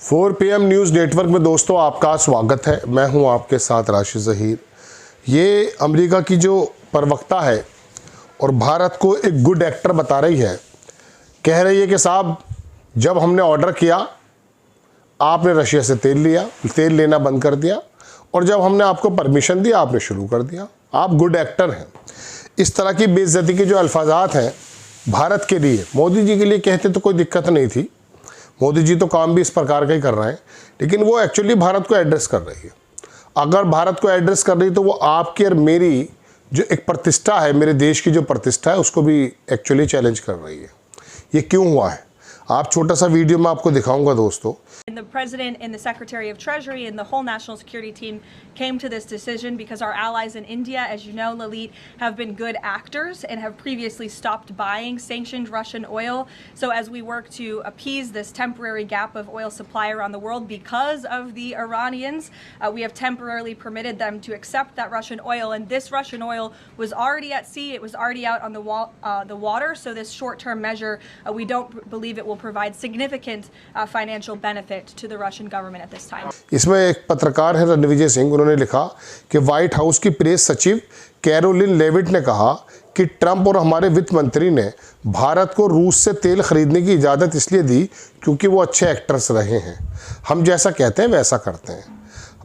4 PM news network में दोस्तों आपका स्वागत है। मैं हूं आपके साथ राशिद ज़हीर। ये अमेरिका की जो प्रवक्ता है और भारत को एक गुड एक्टर बता रही है, कह रही है कि साहब जब हमने ऑर्डर किया आपने रशिया से तेल लेना बंद कर दिया, और जब हमने आपको परमिशन दी आपने शुरू कर दिया। आप गुड एक्टर हैं। इस तरह की बेइज्जती के जो अल्फाजात हैं भारत के लिए, मोदी जी के लिए कहते तो कोई दिक्कत नहीं थी, मोदी जी तो काम भी इस प्रकार का ही कर रहे हैं, लेकिन वो एक्चुअली भारत को एड्रेस कर रही है। अगर भारत को एड्रेस कर रही तो वो आपकी और मेरी जो एक प्रतिष्ठा है, मेरे देश की जो प्रतिष्ठा है, उसको भी एक्चुअली चैलेंज कर रही है। ये क्यों हुआ है, आप छोटा सा वीडियो में आपको दिखाऊंगा दोस्तों। And the President and the Secretary of Treasury and the whole national security team came to this decision because our allies in India, as you know, Lalit, have been good actors and have previously stopped buying sanctioned Russian oil. So as we work to appease this temporary gap of oil supply around the world because of the Iranians, we have temporarily permitted them to accept that Russian oil. And this Russian oil was already at sea. It was already out on the water. So this short-term measure, we don't believe it will provide significant financial benefit to the Russian government at this time. इसमें एक पत्रकार है रणविजय सिंह, उन्होंने लिखा कि white house की press सचिव Karoline Leavitt ने कहा कि ट्रंप और हमारे वित्त मंत्री ने भारत को रूस से तेल खरीदने की इजाज़त इसलिए दी क्योंकि वो अच्छे एक्टर्स रहे हैं। हम जैसा कहते हैं वैसा करते हैं।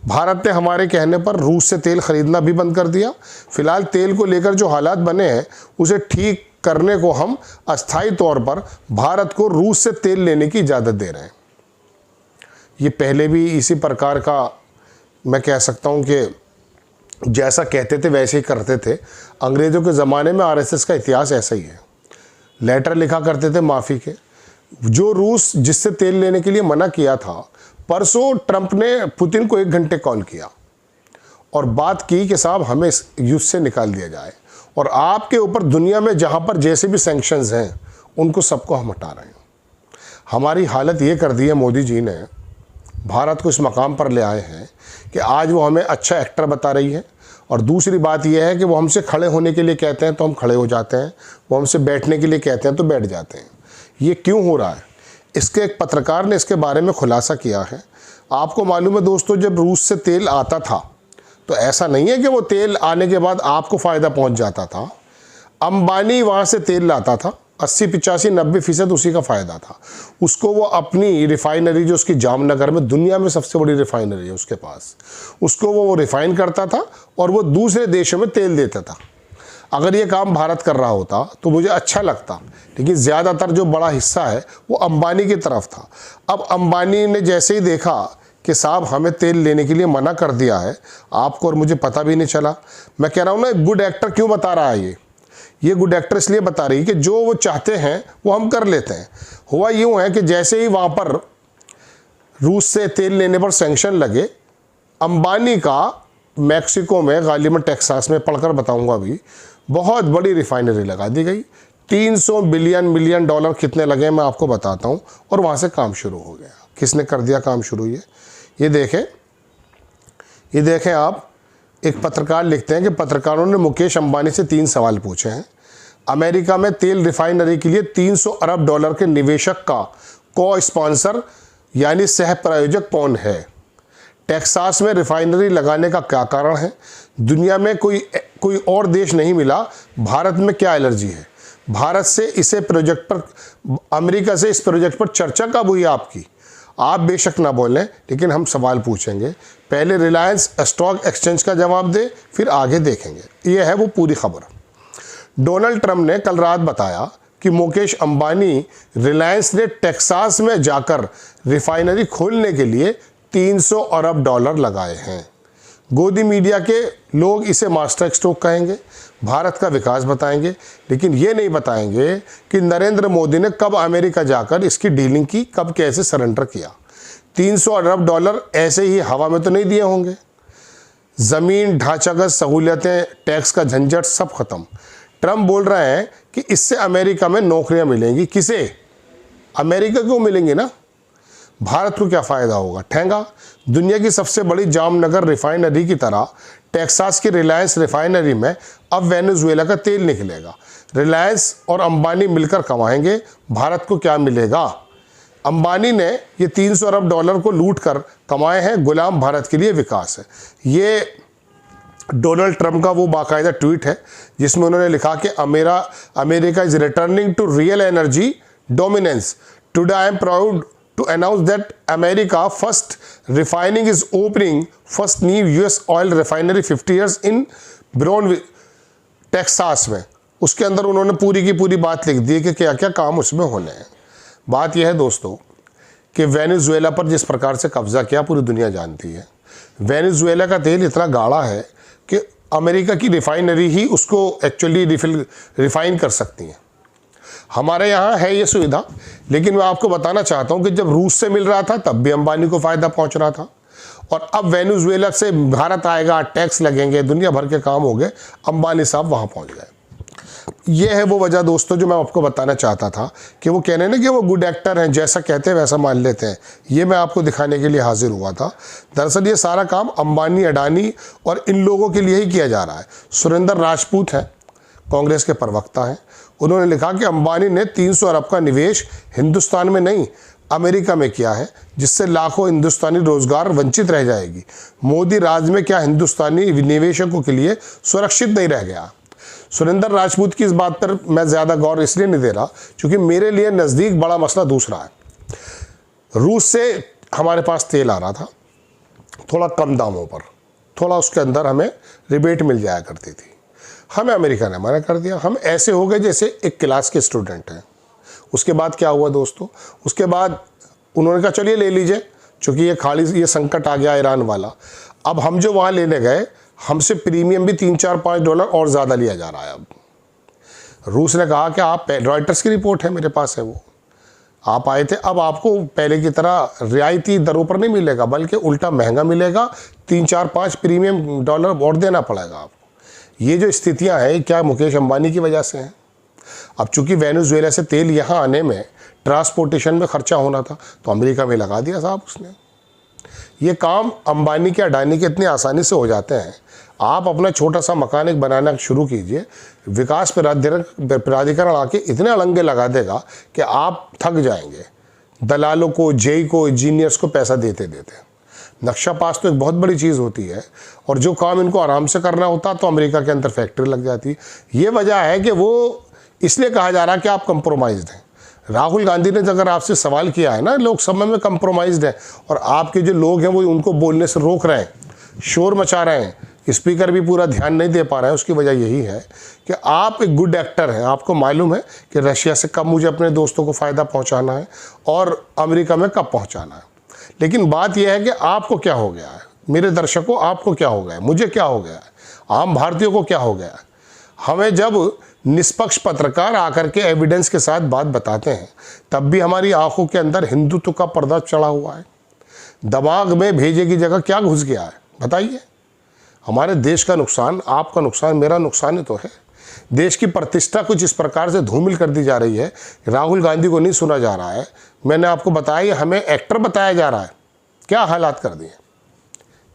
भारत ने हमारे कहने पर रूस से तेल खरीदना भी बंद कर दिया। फिलहाल तेल को लेकर जो हालात बने हैं उसे ठीक करने को हम अस्थायी तौर पर भारत को रूस से तेल लेने की इजाज़त दे रहे हैं। ये पहले भी इसी प्रकार का, मैं कह सकता हूँ कि जैसा कहते थे वैसे ही करते थे। अंग्रेज़ों के ज़माने में आरएसएस का इतिहास ऐसा ही है। लेटर लिखा करते थे माफ़ी के। जो रूस जिससे तेल लेने के लिए मना किया था, परसों ट्रंप ने पुतिन को 1 घंटे कॉल किया और बात की कि साहब हमें इस युद्ध से निकाल दिया जाए, और आपके ऊपर दुनिया में जहाँ पर जैसे भी सैंक्शंस हैं उनको सबको हम हटा रहे हैं। हमारी हालत ये कर दी है, मोदी जी ने भारत को इस मकाम पर ले आए हैं कि आज वो हमें अच्छा एक्टर बता रही है। और दूसरी बात यह है कि वो हमसे खड़े होने के लिए कहते हैं तो हम खड़े हो जाते हैं, वो हमसे बैठने के लिए कहते हैं तो बैठ जाते हैं। ये क्यों हो रहा है, इसके एक पत्रकार ने इसके बारे में खुलासा किया है। आपको मालूम है दोस्तों, जब रूस से तेल आता था तो ऐसा नहीं है कि वो तेल आने के बाद आपको फ़ायदा पहुँच जाता था। अंबानी वहाँ से तेल लाता था, 80, 85, 90% उसी का फ़ायदा था। उसको वो अपनी रिफाइनरी जो उसकी जामनगर में, दुनिया में सबसे बड़ी रिफाइनरी है उसके पास, उसको वो रिफ़ाइन करता था और वो दूसरे देशों में तेल देता था। अगर ये काम भारत कर रहा होता तो मुझे अच्छा लगता, लेकिन ज़्यादातर जो बड़ा हिस्सा है वो अंबानी की तरफ था। अब अंबानी ने जैसे ही देखा कि साहब हमें तेल लेने के लिए मना कर दिया है, आपको और मुझे पता भी नहीं चला। मैं कह रहा हूँ ना, एक गुड एक्टर क्यों बता रहा है ये गुड एक्टर इसलिए बता रही है कि जो वो चाहते हैं वो हम कर लेते हैं। हुआ यूँ है कि जैसे ही वहाँ पर रूस से तेल लेने पर सैंक्शन लगे, अंबानी का मैक्सिको में, गालिबन टेक्सास में, पढ़कर बताऊंगा अभी, बहुत बड़ी रिफाइनरी लगा दी गई। 300 मिलियन डॉलर कितने लगे मैं आपको बताता हूँ, और वहाँ से काम शुरू हो गया। किसने कर दिया काम शुरू? ये देखें आप, एक पत्रकार लिखते हैं कि पत्रकारों ने मुकेश अंबानी से 3 सवाल पूछे हैं। अमेरिका में तेल रिफाइनरी के लिए 300 अरब डॉलर के निवेशक का को स्पॉन्सर यानी सह प्रायोजक कौन है? टेक्सास में रिफाइनरी लगाने का क्या कारण है? दुनिया में कोई और देश नहीं मिला। भारत में क्या एलर्जी है? भारत से इसे प्रोजेक्ट पर, अमेरिका से इस प्रोजेक्ट पर चर्चा कब हुई आपकी? आप बेशक ना बोलें, लेकिन हम सवाल पूछेंगे। पहले रिलायंस स्टॉक एक्सचेंज का जवाब दे, फिर आगे देखेंगे। ये है वो पूरी खबर। डोनाल्ड ट्रंप ने कल रात बताया कि मुकेश अंबानी रिलायंस ने टेक्सास में जाकर रिफाइनरी खोलने के लिए 300 अरब डॉलर लगाए हैं। गोदी मीडिया के लोग इसे मास्टर स्ट्रोक कहेंगे, भारत का विकास बताएंगे, लेकिन ये नहीं बताएंगे कि नरेंद्र मोदी ने कब अमेरिका जाकर इसकी डीलिंग की, कब कैसे सरेंडर किया। 300 अरब डॉलर ऐसे ही हवा में तो नहीं दिए होंगे। ज़मीन, ढांचागत सहूलियतें, टैक्स का झंझट सब खत्म। ट्रंप बोल रहे हैं कि इससे अमेरिका में नौकरियां मिलेंगी। किसे? अमेरिका को मिलेंगी ना, भारत को क्या फ़ायदा होगा? ठेंगा। दुनिया की सबसे बड़ी जामनगर रिफाइनरी की तरह टेक्सास की रिलायंस रिफाइनरी में अब वेनेजुएला का तेल निकलेगा। रिलायंस और अंबानी मिलकर कमाएंगे, भारत को क्या मिलेगा? अंबानी ने ये 300 अरब डॉलर को लूट कर कमाए हैं, गुलाम भारत के लिए विकास है। ये डोनाल्ड ट्रंप का वो बाकायदा ट्वीट है जिसमें उन्होंने लिखा कि America is returning to real energy dominance. Today I am proud to announce that America first refining is opening first new US oil refinery 50 years in Brown Texas में। उसके अंदर उन्होंने पूरी की पूरी बात लिख दी कि क्या क्या काम उसमें होने हैं। बात यह है दोस्तों कि वेनेजुएला पर जिस प्रकार से कब्जा किया पूरी दुनिया जानती है। वेनेजुएला का तेल इतना गाढ़ा है कि अमेरिका की रिफाइनरी ही उसको एक्चुअली रिफाइन कर सकती हैं। हमारे यहाँ है ये सुविधा, लेकिन मैं आपको बताना चाहता हूँ कि जब रूस से मिल रहा था तब भी अंबानी को फ़ायदा पहुँच रहा था, और अब वेनेजुएला से भारत आएगा, टैक्स लगेंगे, दुनिया भर के काम हो गए, अंबानी साहब वहाँ पहुँच गए। ये है वो वजह दोस्तों जो मैं आपको बताना चाहता था कि वो कह रहे हैं ना कि वो गुड एक्टर हैं, जैसा कहते हैं वैसा मान लेते हैं। ये मैं आपको दिखाने के लिए हाजिर हुआ था। दरअसल ये सारा काम अंबानी, अडानी और इन लोगों के लिए ही किया जा रहा है। सुरेंद्र राजपूत हैं, कांग्रेस के प्रवक्ता हैं। उन्होंने लिखा कि अंबानी ने 300 अरब का निवेश हिंदुस्तान में नहीं अमेरिका में किया है, जिससे लाखों हिंदुस्तानी रोजगार वंचित रह जाएगी। मोदी राज में क्या हिंदुस्तानी निवेशकों के लिए सुरक्षित नहीं रह गया। सुरेंद्र राजपूत की इस बात पर मैं ज़्यादा गौर इसलिए नहीं दे रहा क्योंकि मेरे लिए नज़दीक बड़ा मसला दूसरा है। रूस से हमारे पास तेल आ रहा था थोड़ा कम दामों पर, थोड़ा उसके अंदर हमें रिबेट मिल जाया करती थी। हमें अमेरिका ने मना कर दिया। हम ऐसे हो गए जैसे एक क्लास के स्टूडेंट हैं। उसके बाद क्या हुआ दोस्तों, उसके बाद उन्होंने कहा चलिए ले लीजिए, चूँकि ये संकट आ गया ईरान वाला। अब हम जो वहाँ लेने गए हमसे प्रीमियम भी 3-4-5 डॉलर और ज़्यादा लिया जा रहा है। अब रूस ने कहा कि आप, रॉयटर्स की रिपोर्ट है मेरे पास है वो, आप आए थे, अब आपको पहले की तरह रियायती दरों पर नहीं मिलेगा बल्कि उल्टा महंगा मिलेगा, 3-4-5 प्रीमियम डॉलर और देना पड़ेगा आपको। ये जो स्थितियां हैं क्या मुकेश अंबानी की वजह से हैं। अब चूंकि वेनेजुएला से तेल यहाँ आने में ट्रांसपोर्टेशन में खर्चा होना था तो अमेरिका में लगा दिया साहब उसने। ये काम अंबानी के, अडानी के इतनी आसानी से हो जाते हैं। आप अपना छोटा सा मकान एक बनाना शुरू कीजिए, विकास प्राधिकरण आके इतने अड़ंगे लगा देगा कि आप थक जाएंगे। दलालों को, जेई को, इंजीनियर्स को पैसा देते देते। नक्शा पास तो एक बहुत बड़ी चीज़ होती है, और जो काम इनको आराम से करना होता तो अमेरिका के अंदर फैक्ट्री लग जाती। ये वजह है कि वो इसलिए कहा जा रहा है कि आप कंप्रोमाइज्ड हैं। राहुल गांधी ने अगर आपसे सवाल किया है ना लोकसभा में कंप्रोमाइज्ड है, और आपके जो लोग हैं वो उनको बोलने से रोक रहे हैं, शोर मचा रहे हैं, स्पीकर भी पूरा ध्यान नहीं दे पा रहे हैं, उसकी वजह यही है कि आप एक गुड एक्टर हैं। आपको मालूम है कि रशिया से कब मुझे अपने दोस्तों को फ़ायदा पहुंचाना है और अमेरिका में कब पहुंचाना है। लेकिन बात यह है कि आपको क्या हो गया है, मेरे दर्शकों आपको क्या हो गया है, मुझे क्या हो गया है, आम भारतीयों को क्या हो गया है। हमें जब निष्पक्ष पत्रकार आकर के एविडेंस के साथ बात बताते हैं तब भी हमारी आंखों के अंदर हिंदुत्व का पर्दा चढ़ा हुआ है। दिमाग में भेजे की जगह क्या घुस गया है बताइए। हमारे देश का नुकसान, आपका नुकसान, मेरा नुकसान ही तो है। देश की प्रतिष्ठा कुछ इस प्रकार से धूमिल कर दी जा रही है। राहुल गांधी को नहीं सुना जा रहा है। मैंने आपको बताया हमें एक्टर बताया जा रहा है। क्या हालात कर दिए।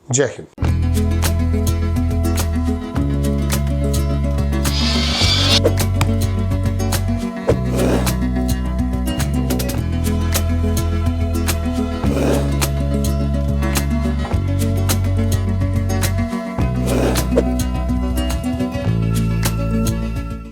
जय हिंद।